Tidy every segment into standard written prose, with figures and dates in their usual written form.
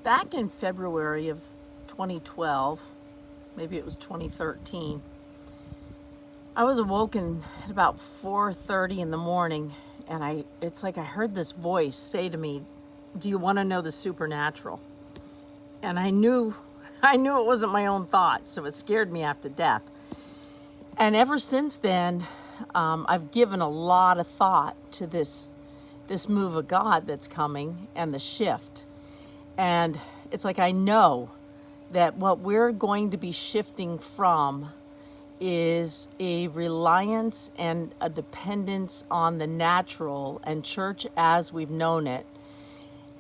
Back in February of 2012, maybe it was 2013, I was awoken at about 4:30 in the morning, and it's like I heard this voice say to me, "Do you want to know the supernatural?" And I knew I knew it wasn't my own thought, so it scared me half to death. And ever since then, I've given a lot of thought to this move of God that's coming and the shift. And it's like I know that what we're going to be shifting from is a reliance and a dependence on the natural and church as we've known it.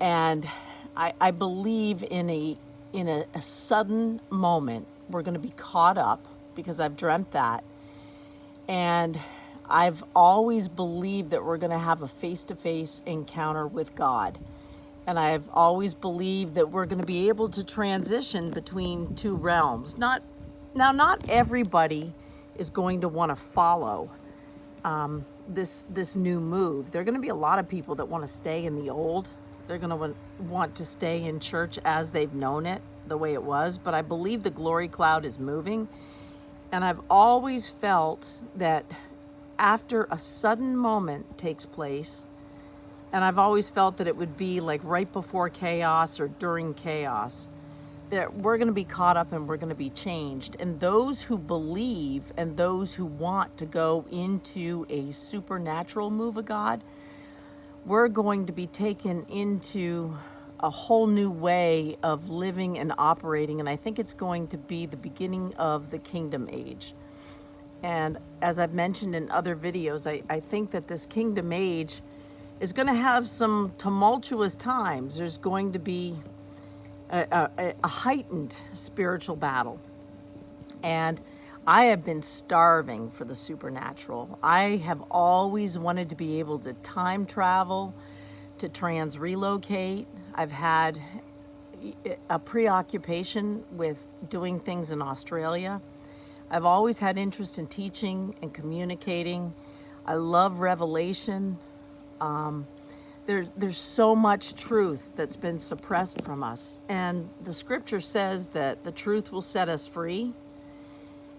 And I believe in a sudden moment we're going to be caught up, because I've dreamt that. And I've always believed that we're going to have a face-to-face encounter with God. And I've always believed that we're going to be able to transition between two realms. Not everybody is going to want to follow this new move. There are going to be a lot of people that want to stay in the old. They're going to want to stay in church as they've known it, the way it was. But I believe the glory cloud is moving. And I've always felt that after a sudden moment takes place, and I've always felt that it would be like right before chaos or during chaos, that we're going to be caught up and we're going to be changed. And those who believe and those who want to go into a supernatural move of God, we're going to be taken into a whole new way of living and operating. And I think it's going to be the beginning of the kingdom age. And as I've mentioned in other videos, I think that this kingdom age is going to have some tumultuous times. There's going to be a heightened spiritual battle. And I have been starving for the supernatural. I have always wanted to be able to time travel, to relocate. I've had a preoccupation with doing things in Australia. I've always had interest in teaching and communicating. I love revelation. There's so much truth that's been suppressed from us. And the scripture says that the truth will set us free.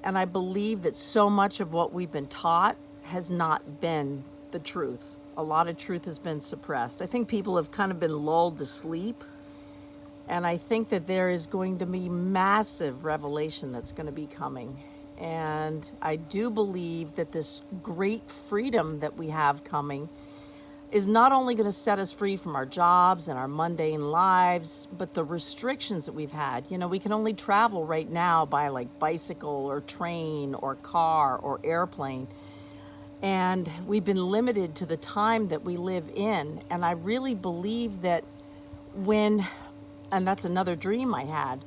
And I believe that so much of what we've been taught has not been the truth. A lot of truth has been suppressed. I think people have kind of been lulled to sleep. And I think that there is going to be massive revelation that's going to be coming. And I do believe that this great freedom that we have coming is not only going to set us free from our jobs and our mundane lives, but the restrictions that we've had. You know, we can only travel right now by like bicycle or train or car or airplane. And we've been limited to the time that we live in. And I really believe that and that's another dream I had,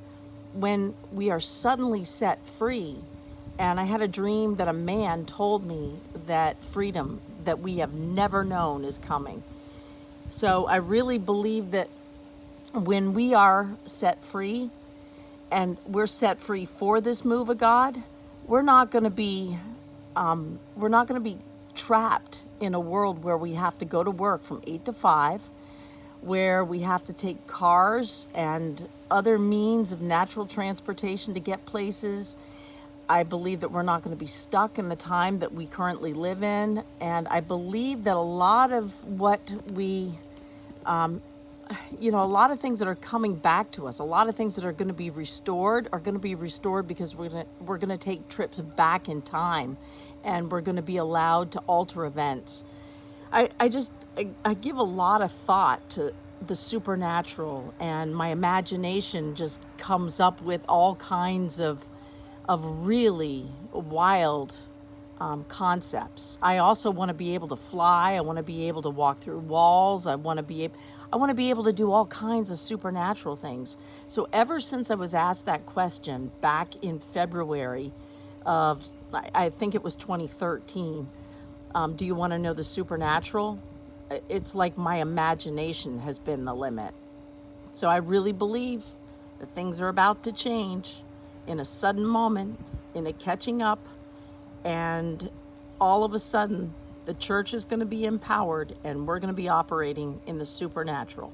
when we are suddenly set free. And I had a dream that a man told me that freedom that we have never known is coming. So I really believe that when we are set free, and we're set free for this move of God, we're not going to be trapped in a world where we have to go to work from 8 to 5, where we have to take cars and other means of natural transportation to get places. I believe that we're not going to be stuck in the time that we currently live in. And I believe that a lot of what a lot of things that are coming back to us, a lot of things that are going to be restored because we're going to take trips back in time, and we're going to be allowed to alter events. I give a lot of thought to the supernatural, and my imagination just comes up with all kinds of really wild concepts. I also want to be able to fly. I want to be able to walk through walls. I want to be able to do all kinds of supernatural things. So ever since I was asked that question back in February of, I think it was 2013, do you want to know the supernatural? It's like my imagination has been the limit. So I really believe that things are about to change in a sudden moment, in a catching up, and all of a sudden the church is going to be empowered and we're going to be operating in the supernatural.